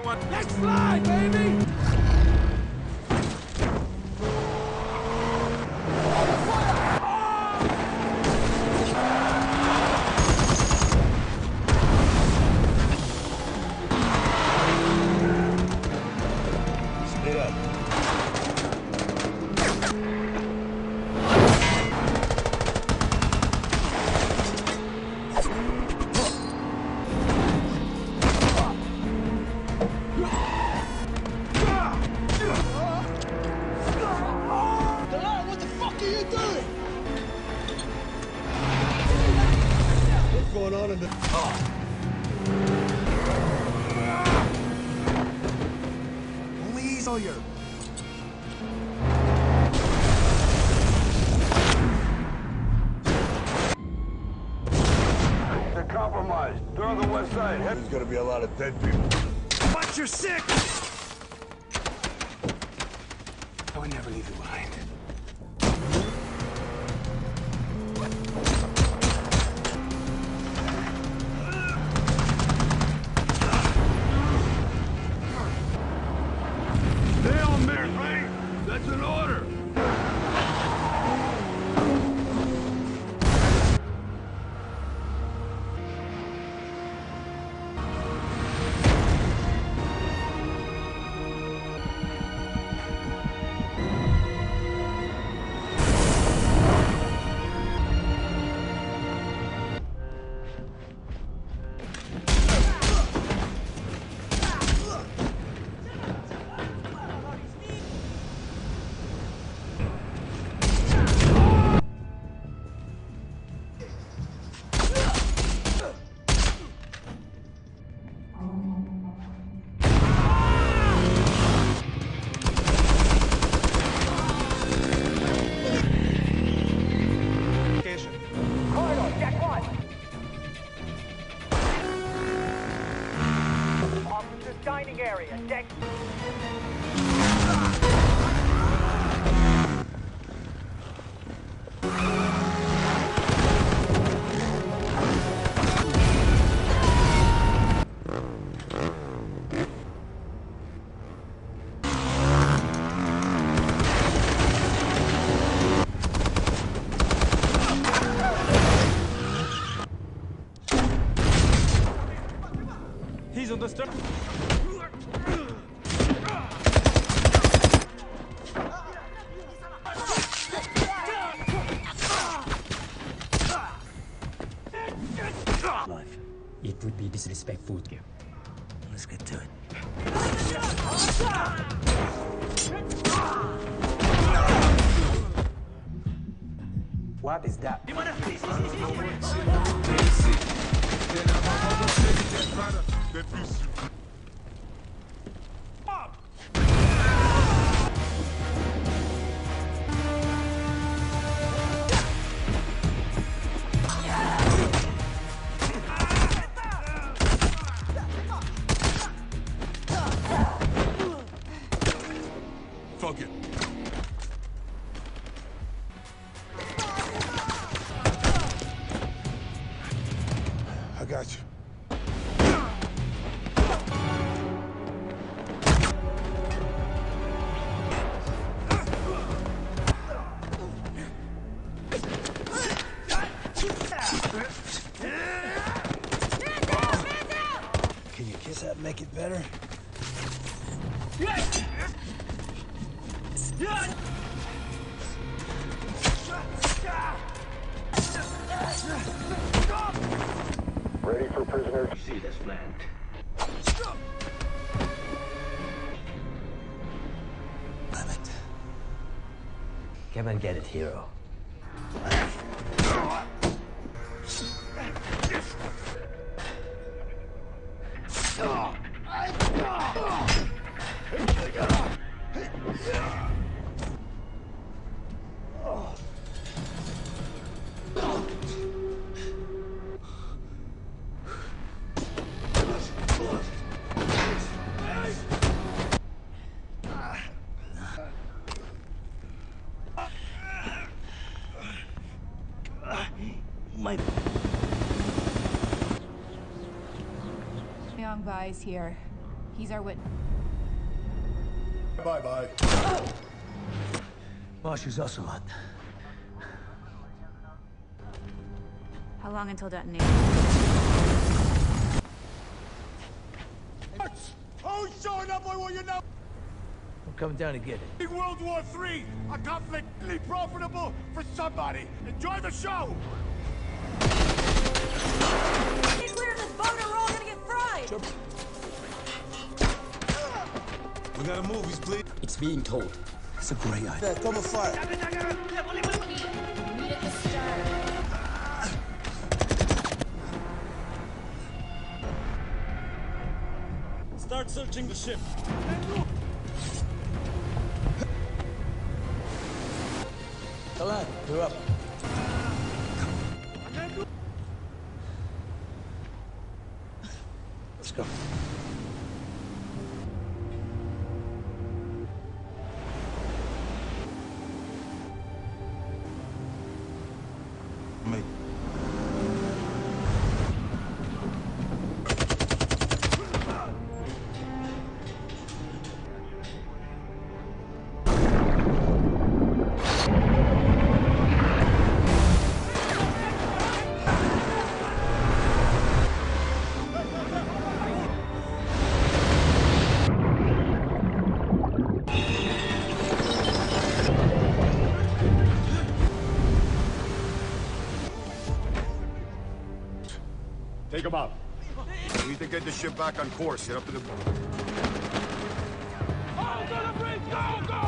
one. Let's fly, baby! Split up. Going on in the... Only easy. Oh, you're... They're compromised. They're on the west side. There's gonna be a lot of dead people. Watch your sick! I would never leave you behind. Stay on there, right? That's an order. Dining area, deck. He's on the stern. Life. It would be disrespectful to you. Let's get to it. What is that? Fuck it. I got you. Can you kiss that and make it better? Ready for prisoners. See this land. Come and get it, hero. My... Young guys here. He's our witness. Bye-bye. Başız asılat. How long until detonation? Who's showing up on what you know? I'm coming down to get it. World War III, a conflict really profitable for somebody. Enjoy the show. Get clear of this boat or we're all gonna get fried! We got a movies, please. It's being told. It's a great idea. Yeah, come and fire. Meet at the start. Start searching the ship. Talan, you're up. Let's go. Me. Take him out. We need to get the ship back on course. Head up to the... All to the bridge! Go, go!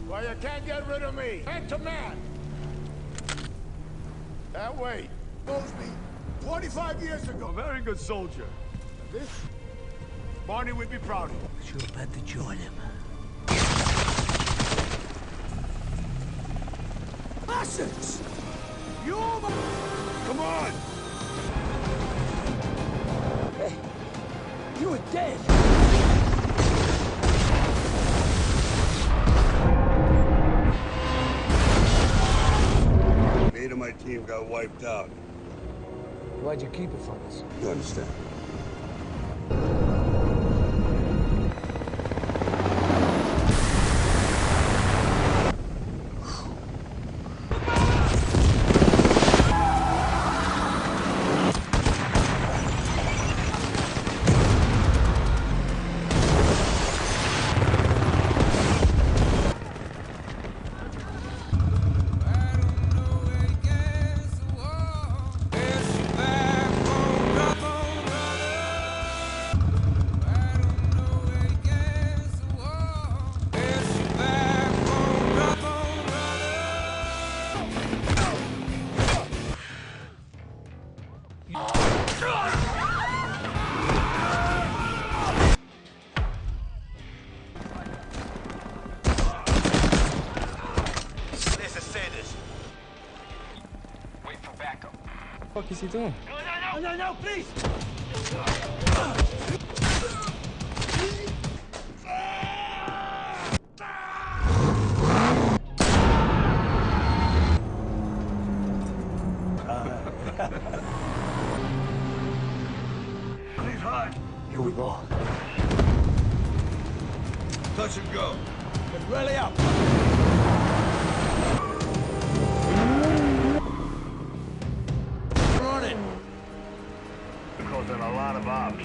Well, you can't get rid of me. Man to man. That way. Knows me. 25 years ago. A very good soldier. This? Barney would be proud of you. But you're about to join him. Bastards! You Come on! Hey, you were dead. Eight of my team got wiped out. Why'd you keep it from us? You understand? What the fuck is he doing? No, please! Please hide. Here we go. Touch and go. Get really up. Running. Causing a lot of ops.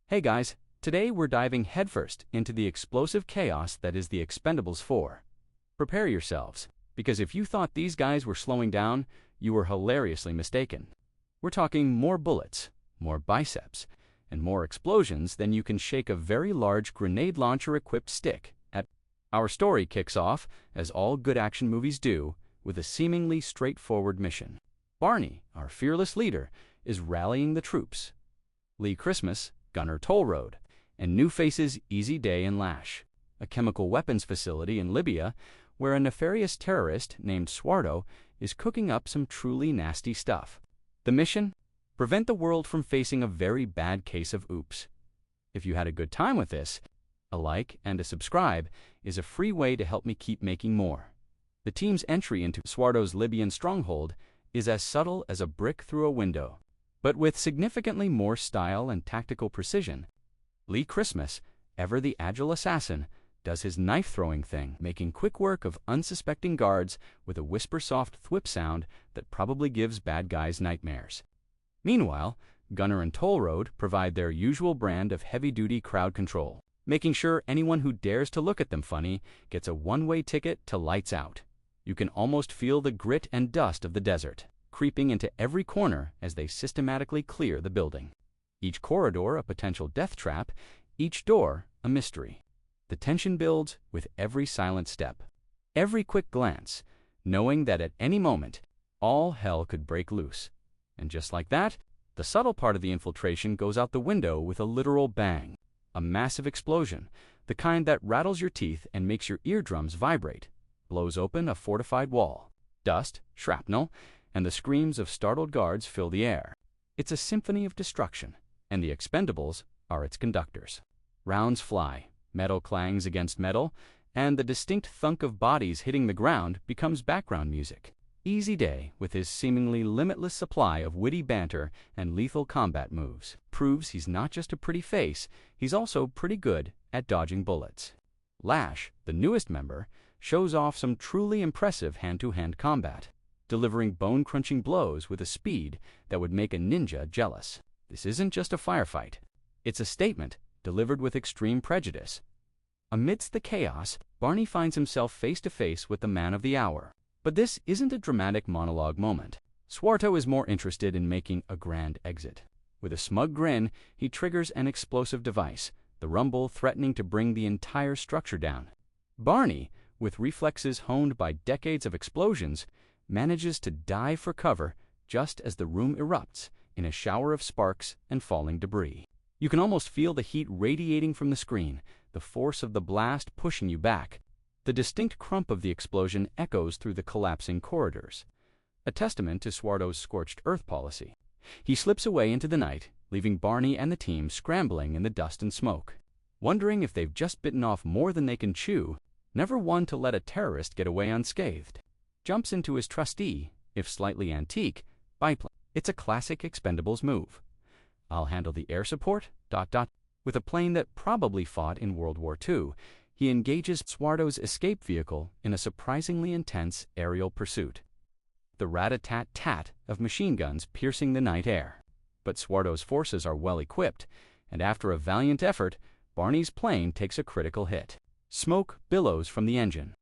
Hey guys, today we're diving headfirst into the explosive chaos that is the Expendables 4. Prepare yourselves, because if you thought these guys were slowing down, you were hilariously mistaken. We're talking more bullets, more biceps, and more explosions than you can shake a very large grenade launcher-equipped stick at. Our story kicks off, as all good action movies do, with a seemingly straightforward mission. Barney, our fearless leader, is rallying the troops. Lee Christmas, Gunner Toll Road, and new faces Easy Day and Lash, a chemical weapons facility in Libya where a nefarious terrorist named Swarto is cooking up some truly nasty stuff. The mission? Prevent the world from facing a very bad case of oops. If you had a good time with this, a like and a subscribe is a free way to help me keep making more. The team's entry into Swarto's Libyan stronghold is as subtle as a brick through a window, but with significantly more style and tactical precision. Lee Christmas, ever the agile assassin, does his knife-throwing thing, making quick work of unsuspecting guards with a whisper-soft thwip sound that probably gives bad guys nightmares. Meanwhile, Gunner and Toll Road provide their usual brand of heavy-duty crowd control, making sure anyone who dares to look at them funny gets a one-way ticket to lights out. You can almost feel the grit and dust of the desert creeping into every corner as they systematically clear the building. Each corridor a potential death trap, each door a mystery. The tension builds with every silent step, every quick glance, knowing that at any moment, all hell could break loose. And just like that, the subtle part of the infiltration goes out the window with a literal bang. A massive explosion, the kind that rattles your teeth and makes your eardrums vibrate, blows open a fortified wall. Dust, shrapnel, and the screams of startled guards fill the air. It's a symphony of destruction, and the Expendables are its conductors. Rounds fly, metal clangs against metal, and the distinct thunk of bodies hitting the ground becomes background music. Easy Day, with his seemingly limitless supply of witty banter and lethal combat moves, proves he's not just a pretty face, he's also pretty good at dodging bullets. Lash, the newest member, shows off some truly impressive hand-to-hand combat, delivering bone-crunching blows with a speed that would make a ninja jealous. This isn't just a firefight. It's a statement delivered with extreme prejudice. Amidst the chaos, Barney finds himself face-to-face with the man of the hour. But this isn't a dramatic monologue moment. Swarto is more interested in making a grand exit. With a smug grin, he triggers an explosive device, the rumble threatening to bring the entire structure down. Barney, with reflexes honed by decades of explosions, manages to dive for cover just as the room erupts in a shower of sparks and falling debris. You can almost feel the heat radiating from the screen, the force of the blast pushing you back. The distinct crump of the explosion echoes through the collapsing corridors, a testament to Swarto's scorched earth policy. He slips away into the night, leaving Barney and the team scrambling in the dust and smoke, wondering if they've just bitten off more than they can chew, never one to let a terrorist get away unscathed. Jumps into his trusty, if slightly antique, biplane. It's a classic Expendables move. I'll handle the air support, ... With a plane that probably fought in World War II, he engages Swarto's escape vehicle in a surprisingly intense aerial pursuit. The rat-a-tat-tat of machine guns piercing the night air. But Swarto's forces are well equipped, and after a valiant effort, Barney's plane takes a critical hit. Smoke billows from the engine.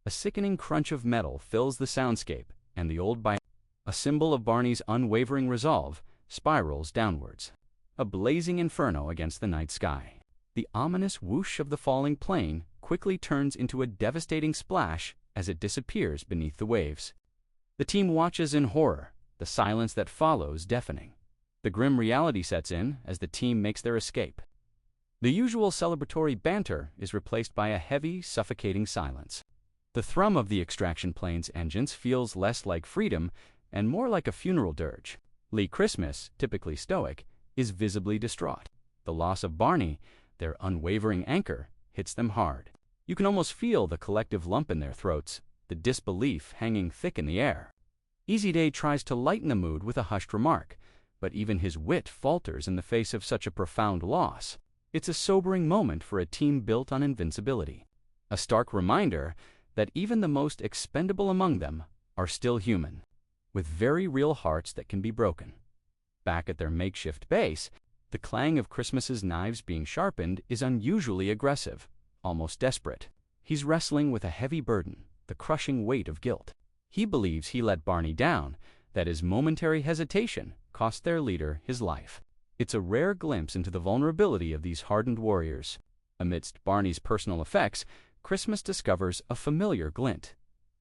A sickening crunch of metal fills the soundscape, and the old a symbol of Barney's unwavering resolve, spirals downwards. A blazing inferno against the night sky. The ominous whoosh of the falling plane quickly turns into a devastating splash as it disappears beneath the waves. The team watches in horror, the silence that follows deafening. The grim reality sets in as the team makes their escape. The usual celebratory banter is replaced by a heavy, suffocating silence. The thrum of the extraction plane's engines feels less like freedom and more like a funeral dirge. Lee Christmas, typically stoic, is visibly distraught. The loss of Barney, their unwavering anchor, hits them hard. You can almost feel the collective lump in their throats, the disbelief hanging thick in the air. Easy Day tries to lighten the mood with a hushed remark, but even his wit falters in the face of such a profound loss. It's a sobering moment for a team built on invincibility. A stark reminder that even the most expendable among them are still human, with very real hearts that can be broken. Back at their makeshift base, the clang of Christmas's knives being sharpened is unusually aggressive, almost desperate. He's wrestling with a heavy burden, the crushing weight of guilt. He believes he let Barney down, that his momentary hesitation cost their leader his life. It's a rare glimpse into the vulnerability of these hardened warriors. Amidst Barney's personal effects, Christmas discovers a familiar glint.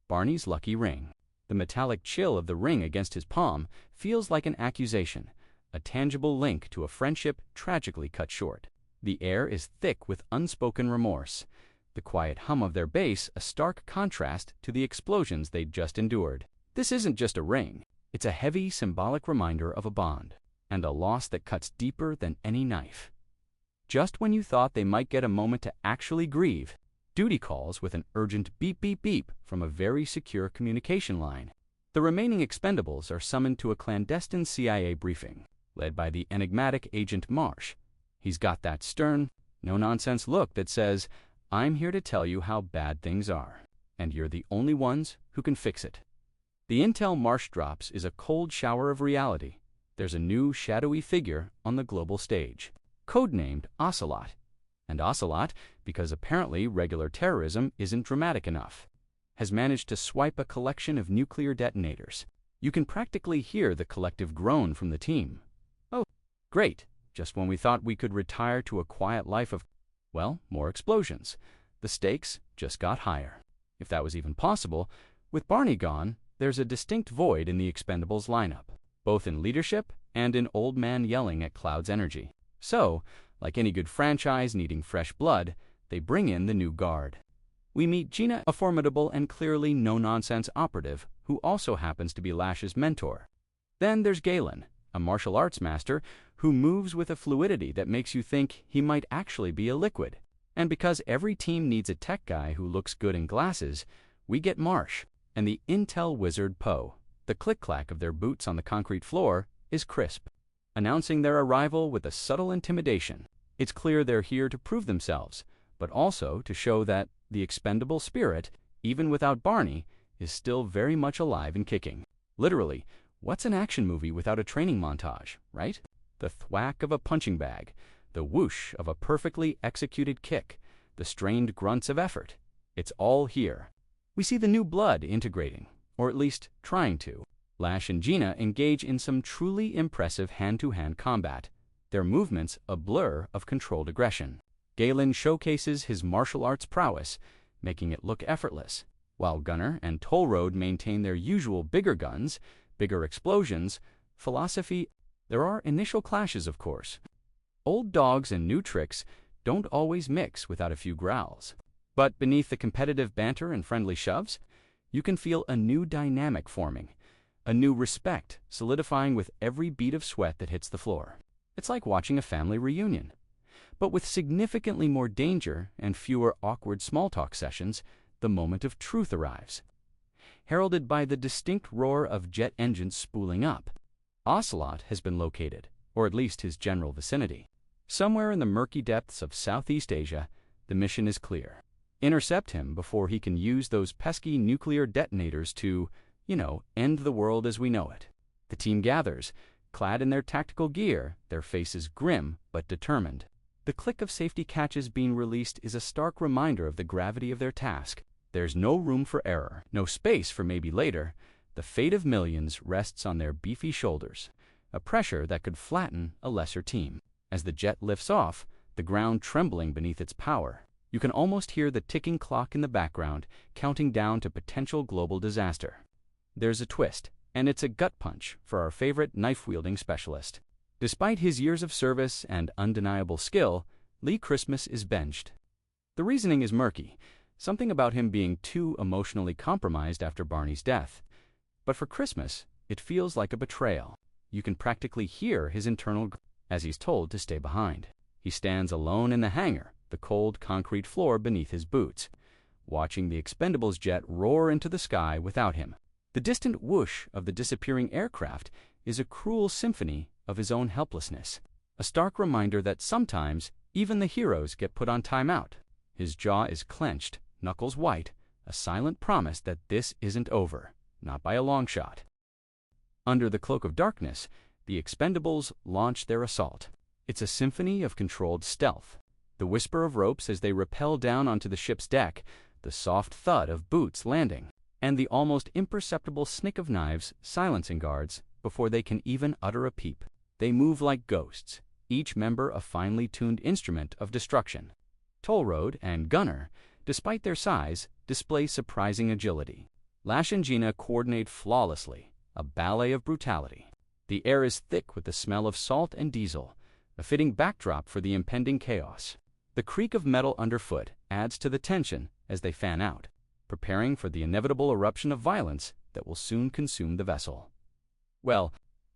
Barney's lucky ring. The metallic chill of the ring against his palm feels like an accusation, a tangible link to a friendship tragically cut short. The air is thick with unspoken remorse. the quiet hum of their base a stark contrast to the explosions they'd just endured. This isn't just a ring. It's a heavy, symbolic reminder of a bond, and a loss that cuts deeper than any knife. Just when you thought they might get a moment to actually grieve, duty calls with an urgent beep beep beep from a very secure communication line. The remaining Expendables are summoned to a clandestine CIA briefing, led by the enigmatic Agent Marsh. He's got that stern, no-nonsense look that says, "I'm here to tell you how bad things are, and you're the only ones who can fix it." The intel Marsh drops is a cold shower of reality. There's a new shadowy figure on the global stage, codenamed Ocelot. And Ocelot, because apparently regular terrorism isn't dramatic enough, has managed to swipe a collection of nuclear detonators. You can practically hear the collective groan from the team. Oh, great. Just when we thought we could retire to a quiet life of, well, more explosions. The stakes just got higher. If that was even possible, with Barney gone, there's a distinct void in the Expendables lineup, both in leadership and in old man yelling at Cloud's energy. So, like any good franchise needing fresh blood, they bring in the new guard. We meet Gina, a formidable and clearly no-nonsense operative who also happens to be Lash's mentor. Then there's Galen, a martial arts master who moves with a fluidity that makes you think he might actually be a liquid. And because every team needs a tech guy who looks good in glasses, we get Marsh and the intel wizard Poe. The click-clack of their boots on the concrete floor is crisp, announcing their arrival with a subtle intimidation. It's clear they're here to prove themselves, but also to show that the expendable spirit, even without Barney, is still very much alive and kicking. Literally, what's an action movie without a training montage, right? The thwack of a punching bag, the whoosh of a perfectly executed kick, the strained grunts of effort. It's all here. We see the new blood integrating, or at least trying to. Lash and Gina engage in some truly impressive hand-to-hand combat, their movements a blur of controlled aggression. Galen showcases his martial arts prowess, making it look effortless, while Gunner and Toll Road maintain their usual bigger guns, bigger explosions, philosophy. There are initial clashes, of course. Old dogs and new tricks don't always mix without a few growls. But beneath the competitive banter and friendly shoves, you can feel a new dynamic forming, a new respect solidifying with every bead of sweat that hits the floor. It's like watching a family reunion. But with significantly more danger and fewer awkward small talk sessions, the moment of truth arrives. Heralded by the distinct roar of jet engines spooling up, Ocelot has been located, or at least his general vicinity. Somewhere in the murky depths of Southeast Asia, the mission is clear. Intercept him before he can use those pesky nuclear detonators to, end the world as we know it. The team gathers, clad in their tactical gear, their faces grim but determined. The click of safety catches being released is a stark reminder of the gravity of their task. There's no room for error, no space for maybe later. The fate of millions rests on their beefy shoulders, a pressure that could flatten a lesser team. As the jet lifts off, the ground trembling beneath its power, you can almost hear the ticking clock in the background, counting down to potential global disaster. There's a twist, and it's a gut punch for our favorite knife-wielding specialist. Despite his years of service and undeniable skill, Lee Christmas is benched. The reasoning is murky, something about him being too emotionally compromised after Barney's death. But for Christmas, it feels like a betrayal. You can practically hear his internal as he's told to stay behind. He stands alone in the hangar, the cold concrete floor beneath his boots, watching the Expendables jet roar into the sky without him. The distant whoosh of the disappearing aircraft is a cruel symphony of his own helplessness, a stark reminder that sometimes even the heroes get put on timeout. His jaw is clenched, knuckles white, a silent promise that this isn't over, not by a long shot. Under the cloak of darkness, the Expendables launch their assault. It's a symphony of controlled stealth. The whisper of ropes as they rappel down onto the ship's deck, the soft thud of boots landing, and the almost imperceptible snick of knives silencing guards before they can even utter a peep. They move like ghosts, each member a finely tuned instrument of destruction. Toll Road and Gunner, despite their size, display surprising agility. Lash and Gina coordinate flawlessly, a ballet of brutality. The air is thick with the smell of salt and diesel, a fitting backdrop for the impending chaos. The creak of metal underfoot adds to the tension as they fan out, preparing for the inevitable eruption of violence that will soon consume the vessel. Well,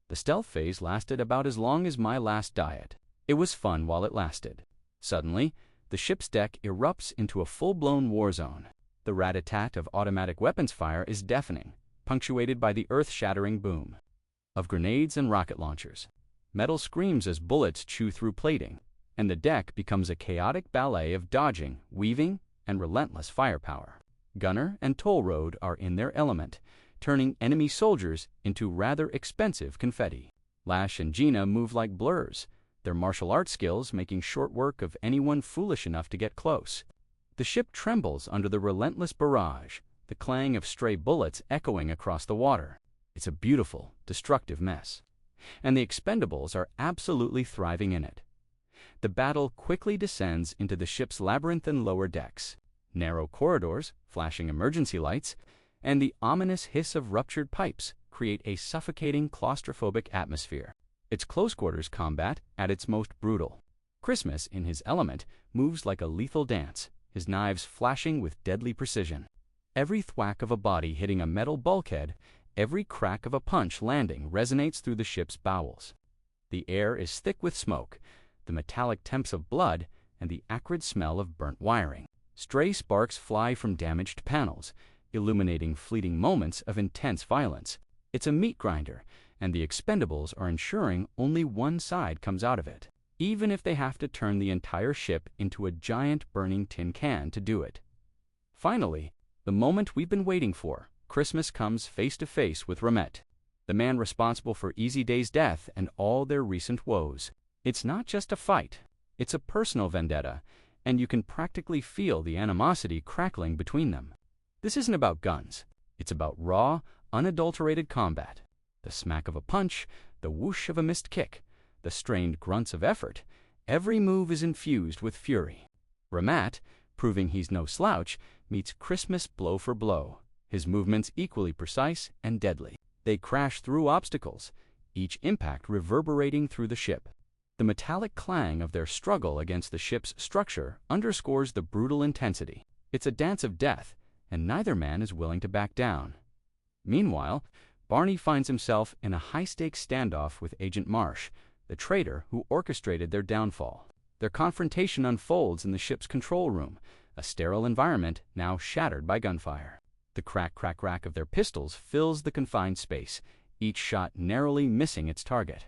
the stealth phase lasted about as long as my last diet. It was fun while it lasted. Suddenly, the ship's deck erupts into a full-blown war zone. The rat-a-tat of automatic weapons fire is deafening, punctuated by the earth-shattering boom of grenades and rocket launchers. Metal screams as bullets chew through plating, and the deck becomes a chaotic ballet of dodging, weaving, and relentless firepower. Gunner and toll road are in their element, turning enemy soldiers into rather expensive confetti. Lash and Gina move like blurs, their martial arts skills making short work of anyone foolish enough to get close. The ship trembles under the relentless barrage, the clang of stray bullets echoing across the water. It's a beautiful, destructive mess. And the Expendables are absolutely thriving in it. The battle quickly descends into the ship's labyrinthine lower decks. Narrow corridors, flashing emergency lights, and the ominous hiss of ruptured pipes create a suffocating claustrophobic atmosphere. It's close-quarters combat at its most brutal. Christmas, in his element, moves like a lethal dance, his knives flashing with deadly precision. Every thwack of a body hitting a metal bulkhead, every crack of a punch landing resonates through the ship's bowels. The air is thick with smoke, the metallic temps of blood, and the acrid smell of burnt wiring. Stray sparks fly from damaged panels, illuminating fleeting moments of intense violence. It's a meat grinder, and the Expendables are ensuring only one side comes out of it, even if they have to turn the entire ship into a giant burning tin can to do it. Finally, the moment we've been waiting for, Christmas comes face to face with Rahmat, the man responsible for Easy Day's death and all their recent woes. It's not just a fight, it's a personal vendetta, and you can practically feel the animosity crackling between them. This isn't about guns. It's about raw, unadulterated combat. The smack of a punch, the whoosh of a missed kick, the strained grunts of effort. Every move is infused with fury. Rahmat, proving he's no slouch, meets Christmas blow for blow, his movements equally precise and deadly. They crash through obstacles, each impact reverberating through the ship. The metallic clang of their struggle against the ship's structure underscores the brutal intensity. It's a dance of death, and neither man is willing to back down. Meanwhile, Barney finds himself in a high-stakes standoff with Agent Marsh, the traitor who orchestrated their downfall. Their confrontation unfolds in the ship's control room, a sterile environment now shattered by gunfire. The crack-crack-crack of their pistols fills the confined space, each shot narrowly missing its target.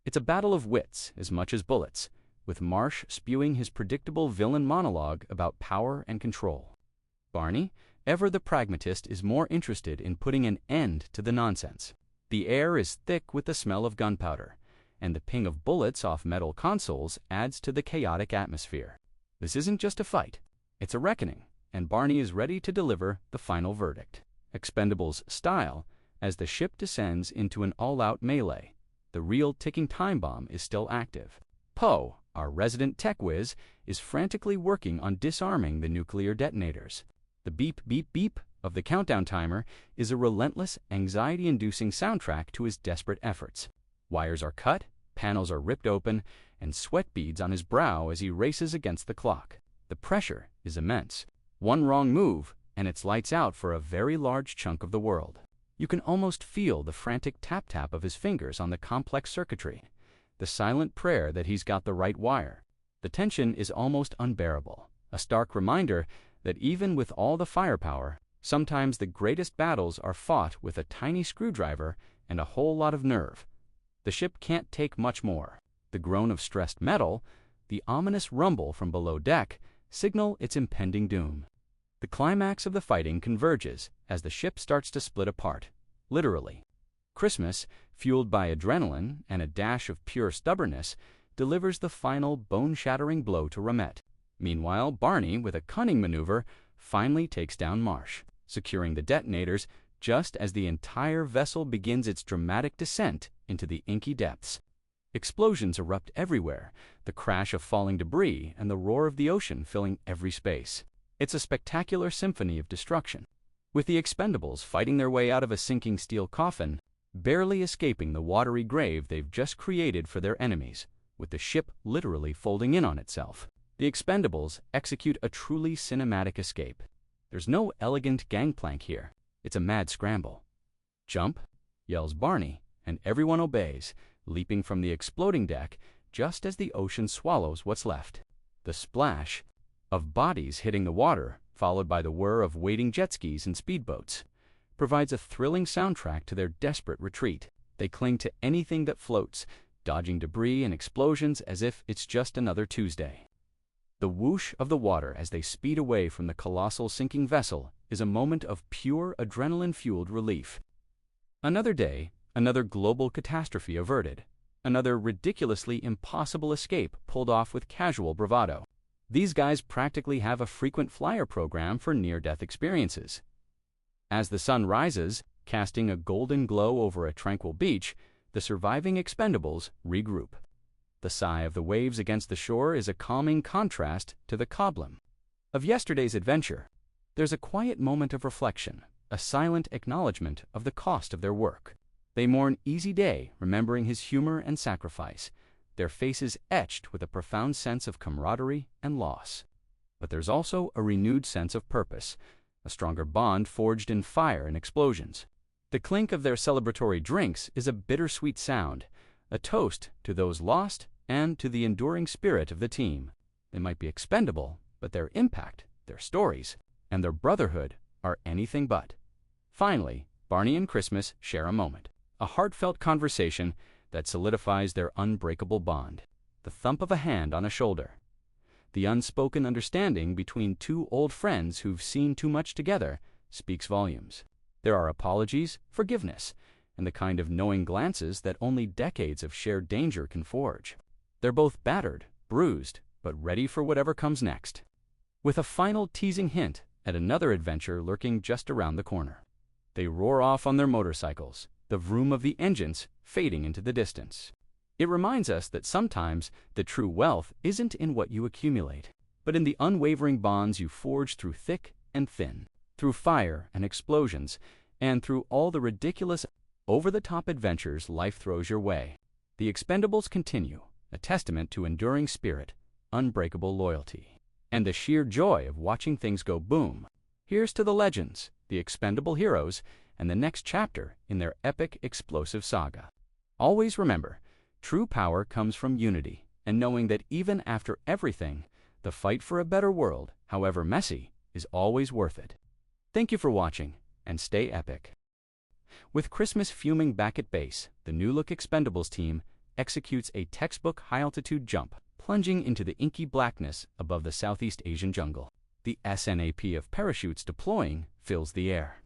It's a battle of wits as much as bullets, with Marsh spewing his predictable villain monologue about power and control. Barney, ever the pragmatist, is more interested in putting an end to the nonsense. The air is thick with the smell of gunpowder, and the ping of bullets off metal consoles adds to the chaotic atmosphere. This isn't just a fight, it's a reckoning, and Barney is ready to deliver the final verdict. Expendables style, as the ship descends into an all-out melee, the real ticking time bomb is still active. Poe, our resident tech whiz, is frantically working on disarming the nuclear detonators. The beep, beep, beep of the countdown timer is a relentless, anxiety-inducing soundtrack to his desperate efforts. Wires are cut, panels are ripped open, and sweat beads on his brow as he races against the clock. The pressure is immense. One wrong move, and it's lights out for a very large chunk of the world. You can almost feel the frantic tap-tap of his fingers on the complex circuitry, the silent prayer that he's got the right wire. The tension is almost unbearable, a stark reminder that even with all the firepower, sometimes the greatest battles are fought with a tiny screwdriver and a whole lot of nerve. The ship can't take much more. The groan of stressed metal, the ominous rumble from below deck, signal its impending doom. The climax of the fighting converges as the ship starts to split apart, literally. Christmas, fueled by adrenaline and a dash of pure stubbornness, delivers the final bone-shattering blow to Rahmat. Meanwhile, Barney, with a cunning maneuver, finally takes down Marsh, securing the detonators just as the entire vessel begins its dramatic descent into the inky depths. Explosions erupt everywhere, the crash of falling debris and the roar of the ocean filling every space. It's a spectacular symphony of destruction, with the Expendables fighting their way out of a sinking steel coffin, barely escaping the watery grave they've just created for their enemies, with the ship literally folding in on itself. The Expendables execute a truly cinematic escape. There's no elegant gangplank here. It's a mad scramble. "Jump!" yells Barney, and everyone obeys, leaping from the exploding deck just as the ocean swallows what's left. The splash of bodies hitting the water, followed by the whir of waiting jet skis and speedboats, provides a thrilling soundtrack to their desperate retreat. They cling to anything that floats, dodging debris and explosions as if it's just another Tuesday. The whoosh of the water as they speed away from the colossal sinking vessel is a moment of pure adrenaline-fueled relief. Another day, another global catastrophe averted, another ridiculously impossible escape pulled off with casual bravado. These guys practically have a frequent flyer program for near-death experiences. As the sun rises, casting a golden glow over a tranquil beach, the surviving Expendables regroup. The sigh of the waves against the shore is a calming contrast to the cobblem of yesterday's adventure. There's a quiet moment of reflection, a silent acknowledgement of the cost of their work. They mourn Easy Day, remembering his humor and sacrifice, their faces etched with a profound sense of camaraderie and loss. But there's also a renewed sense of purpose, a stronger bond forged in fire and explosions. The clink of their celebratory drinks is a bittersweet sound, a toast to those lost and to the enduring spirit of the team. They might be expendable, but their impact, their stories, and their brotherhood are anything but. Finally, Barney and Christmas share a moment, a heartfelt conversation that solidifies their unbreakable bond. The thump of a hand on a shoulder, the unspoken understanding between two old friends who've seen too much together, speaks volumes. There are apologies, forgiveness, and the kind of knowing glances that only decades of shared danger can forge. They're both battered, bruised, but ready for whatever comes next, with a final teasing hint at another adventure lurking just around the corner. They roar off on their motorcycles, the vroom of the engines fading into the distance. It reminds us that sometimes the true wealth isn't in what you accumulate, but in the unwavering bonds you forge through thick and thin, through fire and explosions, and through all the ridiculous, over-the-top adventures life throws your way. The Expendables continue, a testament to enduring spirit, unbreakable loyalty, and the sheer joy of watching things go boom. Here's to the legends, the expendable heroes, and the next chapter in their epic, explosive saga. Always remember, true power comes from unity, and knowing that even after everything, the fight for a better world, however messy, is always worth it. Thank you for watching, and stay epic. With Christmas fuming back at base, the new-look Expendables team executes a textbook high-altitude jump, plunging into the inky blackness above the Southeast Asian jungle. The snap of parachutes deploying fills the air,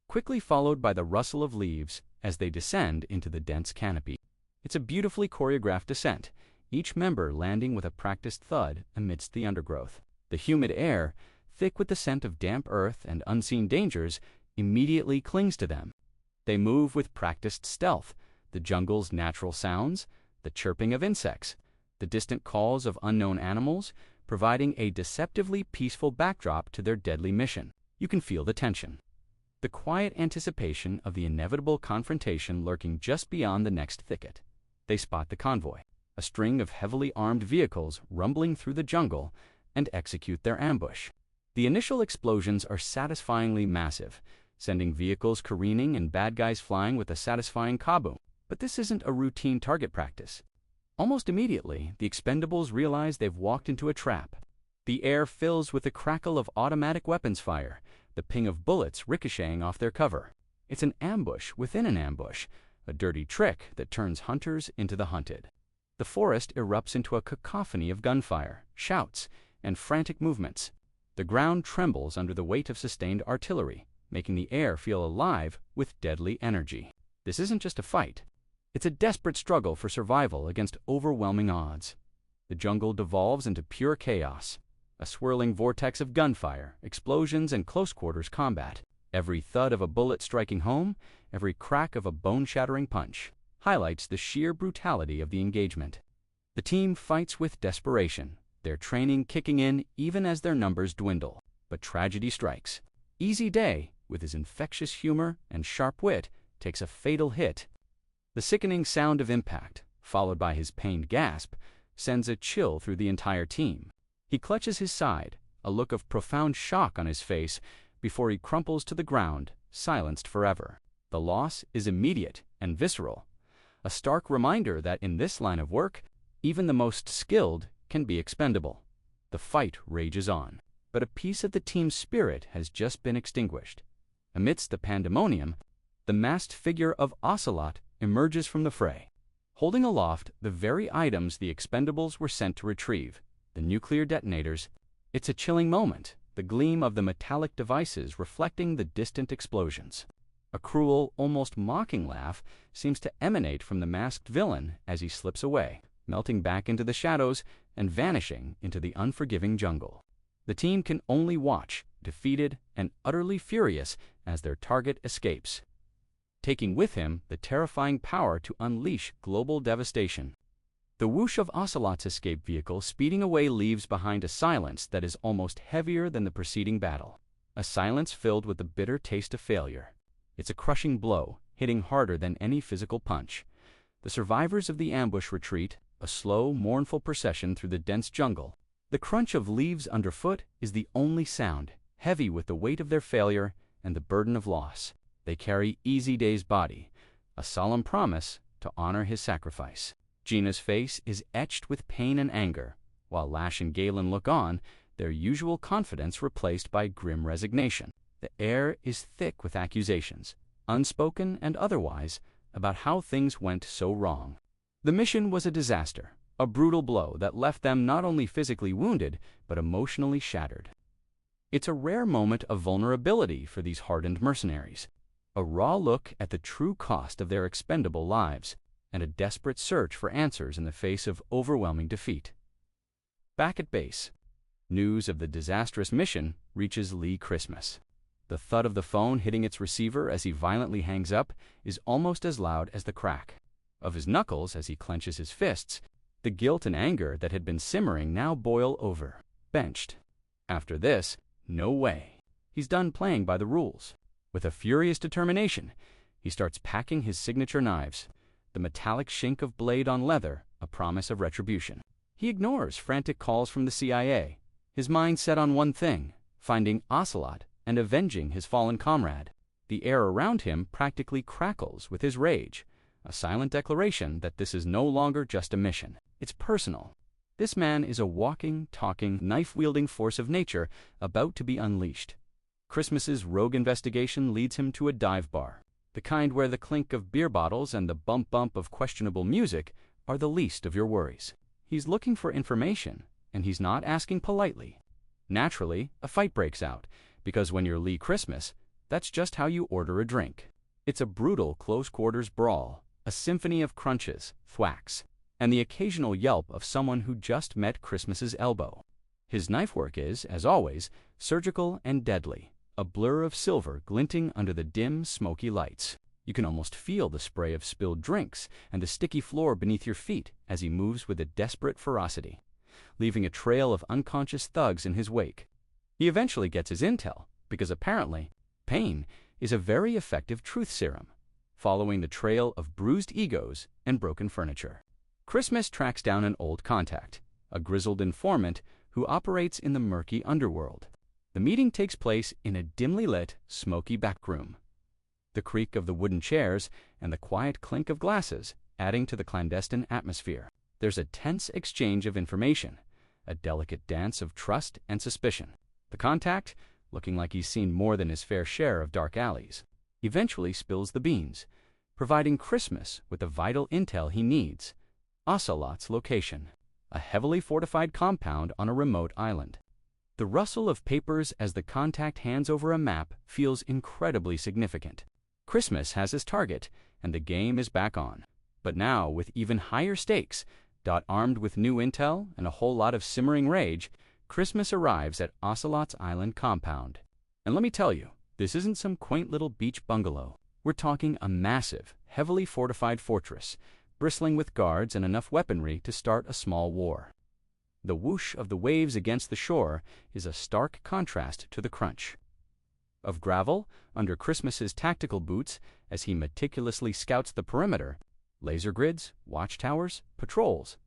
quickly followed by the rustle of leaves as they descend into the dense canopy. It's a beautifully choreographed descent, each member landing with a practiced thud amidst the undergrowth. The humid air, thick with the scent of damp earth and unseen dangers, immediately clings to them. They move with practiced stealth, the jungle's natural sounds, the chirping of insects, the distant calls of unknown animals, providing a deceptively peaceful backdrop to their deadly mission. You can feel the tension, the quiet anticipation of the inevitable confrontation lurking just beyond the next thicket. They spot the convoy, a string of heavily armed vehicles rumbling through the jungle, and execute their ambush. The initial explosions are satisfyingly massive, sending vehicles careening and bad guys flying with a satisfying kaboom. But this isn't a routine target practice. Almost immediately, the Expendables realize they've walked into a trap. The air fills with the crackle of automatic weapons fire, the ping of bullets ricocheting off their cover. It's an ambush within an ambush, a dirty trick that turns hunters into the hunted. The forest erupts into a cacophony of gunfire, shouts, and frantic movements. The ground trembles under the weight of sustained artillery, making the air feel alive with deadly energy. This isn't just a fight. It's a desperate struggle for survival against overwhelming odds. The jungle devolves into pure chaos, a swirling vortex of gunfire, explosions, and close-quarters combat. Every thud of a bullet striking home, every crack of a bone-shattering punch, highlights the sheer brutality of the engagement. The team fights with desperation, their training kicking in even as their numbers dwindle. But tragedy strikes. Easy Day, with his infectious humor and sharp wit, takes a fatal hit. The sickening sound of impact, followed by his pained gasp, sends a chill through the entire team. He clutches his side, a look of profound shock on his face, before he crumples to the ground, silenced forever. The loss is immediate and visceral, a stark reminder that in this line of work, even the most skilled can be expendable. The fight rages on, but a piece of the team's spirit has just been extinguished. Amidst the pandemonium, the masked figure of Ocelot emerges from the fray, holding aloft the very items the Expendables were sent to retrieve, the nuclear detonators. It's a chilling moment, the gleam of the metallic devices reflecting the distant explosions. A cruel, almost mocking laugh seems to emanate from the masked villain as he slips away, melting back into the shadows and vanishing into the unforgiving jungle. The team can only watch, defeated and utterly furious as their target escapes, taking with him the terrifying power to unleash global devastation. The whoosh of Ocelot's escape vehicle speeding away leaves behind a silence that is almost heavier than the preceding battle, a silence filled with the bitter taste of failure. It's a crushing blow, hitting harder than any physical punch. The survivors of the ambush retreat, a slow, mournful procession through the dense jungle. The crunch of leaves underfoot is the only sound, heavy with the weight of their failure and the burden of loss. They carry Easy Day's body, a solemn promise to honor his sacrifice. Gina's face is etched with pain and anger, while Lash and Galen look on, their usual confidence replaced by grim resignation. The air is thick with accusations, unspoken and otherwise, about how things went so wrong. The mission was a disaster, a brutal blow that left them not only physically wounded, but emotionally shattered. It's a rare moment of vulnerability for these hardened mercenaries, a raw look at the true cost of their expendable lives, and a desperate search for answers in the face of overwhelming defeat. Back at base, news of the disastrous mission reaches Lee Christmas. The thud of the phone hitting its receiver as he violently hangs up is almost as loud as the crack of his knuckles as he clenches his fists. The guilt and anger that had been simmering now boil over. Benched. After this, no way. He's done playing by the rules. With a furious determination, he starts packing his signature knives, the metallic shink of blade on leather, a promise of retribution. He ignores frantic calls from the CIA, his mind set on one thing, finding Ocelot and avenging his fallen comrade. The air around him practically crackles with his rage, a silent declaration that this is no longer just a mission. It's personal. This man is a walking, talking, knife-wielding force of nature about to be unleashed. Christmas's rogue investigation leads him to a dive bar, the kind where the clink of beer bottles and the bump-bump of questionable music are the least of your worries. He's looking for information, and he's not asking politely. Naturally, a fight breaks out, because when you're Lee Christmas, that's just how you order a drink. It's a brutal close-quarters brawl, a symphony of crunches, thwacks, and the occasional yelp of someone who just met Christmas's elbow. His knife work is, as always, surgical and deadly, a blur of silver glinting under the dim, smoky lights. You can almost feel the spray of spilled drinks and the sticky floor beneath your feet as he moves with a desperate ferocity, leaving a trail of unconscious thugs in his wake. He eventually gets his intel, because apparently, pain is a very effective truth serum, following the trail of bruised egos and broken furniture. Christmas tracks down an old contact, a grizzled informant who operates in the murky underworld. The meeting takes place in a dimly lit, smoky back room, the creak of the wooden chairs and the quiet clink of glasses adding to the clandestine atmosphere. There's a tense exchange of information, a delicate dance of trust and suspicion. The contact, looking like he's seen more than his fair share of dark alleys, eventually spills the beans, providing Christmas with the vital intel he needs: Ocelot's location, a heavily fortified compound on a remote island. The rustle of papers as the contact hands over a map feels incredibly significant. Christmas has his target, and the game is back on. But now, with even higher stakes, armed with new intel and a whole lot of simmering rage, Christmas arrives at Ocelot's island compound. And let me tell you, this isn't some quaint little beach bungalow. We're talking a massive, heavily fortified fortress, bristling with guards and enough weaponry to start a small war. The whoosh of the waves against the shore is a stark contrast to the crunch of gravel under Christmas's tactical boots as he meticulously scouts the perimeter, laser grids, watchtowers, patrols.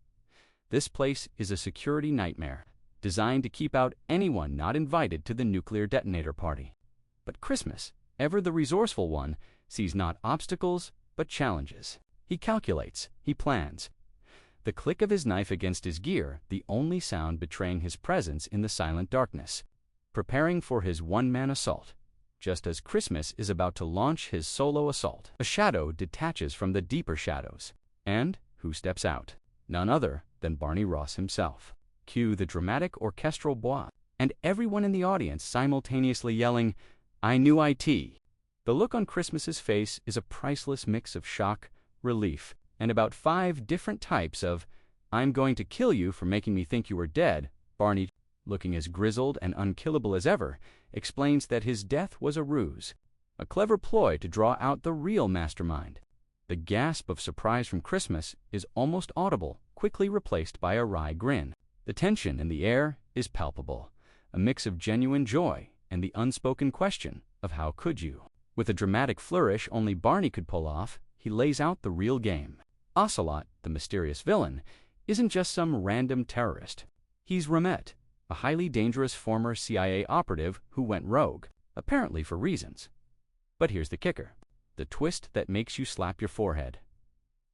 This place is a security nightmare. designed to keep out anyone not invited to the nuclear detonator party. But Christmas, ever the resourceful one, sees not obstacles, but challenges. He calculates, he plans. The click of his knife against his gear, the only sound betraying his presence in the silent darkness, preparing for his one-man assault. Just as Christmas is about to launch his solo assault, a shadow detaches from the deeper shadows. And who steps out? None other than Barney Ross himself. Cue the dramatic orchestral bois, and everyone in the audience simultaneously yelling, "I knew IT." The look on Christmas's face is a priceless mix of shock, relief, and about 5 different types of, "I'm going to kill you for making me think you were dead." Barney, looking as grizzled and unkillable as ever, explains that his death was a ruse, a clever ploy to draw out the real mastermind. The gasp of surprise from Christmas is almost audible, quickly replaced by a wry grin. The tension in the air is palpable, a mix of genuine joy and the unspoken question of how could you. With a dramatic flourish only Barney could pull off, he lays out the real game. Ocelot, the mysterious villain, isn't just some random terrorist. He's Rahmat, a highly dangerous former CIA operative who went rogue, apparently for reasons. But here's the kicker, the twist that makes you slap your forehead.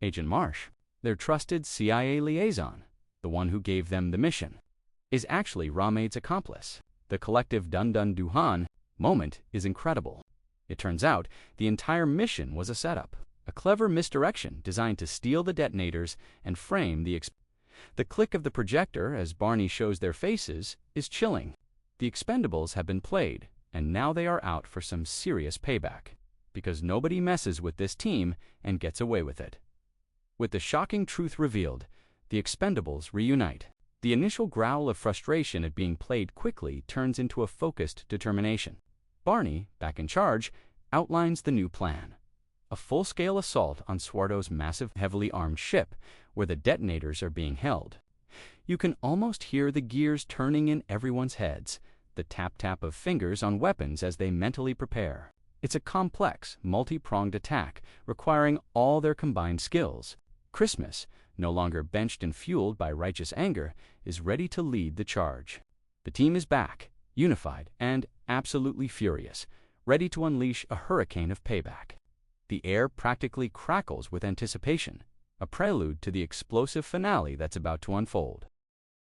Agent Marsh, their trusted CIA liaison, the one who gave them the mission, is actually Rahmat's accomplice. The collective dun-dun-duhan moment is incredible. It turns out the entire mission was a setup, a clever misdirection designed to steal the detonators and frame the click of the projector as Barney shows their faces is chilling. The Expendables have been played, and now they are out for some serious payback, because nobody messes with this team and gets away with it. With the shocking truth revealed, the Expendables reunite. The initial growl of frustration at being played quickly turns into a focused determination. Barney, back in charge, outlines the new plan. A full-scale assault on Swarto's massive, heavily armed ship, where the detonators are being held. You can almost hear the gears turning in everyone's heads, the tap-tap of fingers on weapons as they mentally prepare. It's a complex, multi-pronged attack, requiring all their combined skills. Christmas, no longer benched and fueled by righteous anger, is ready to lead the charge. The team is back, unified and absolutely furious, ready to unleash a hurricane of payback. The air practically crackles with anticipation, a prelude to the explosive finale that's about to unfold.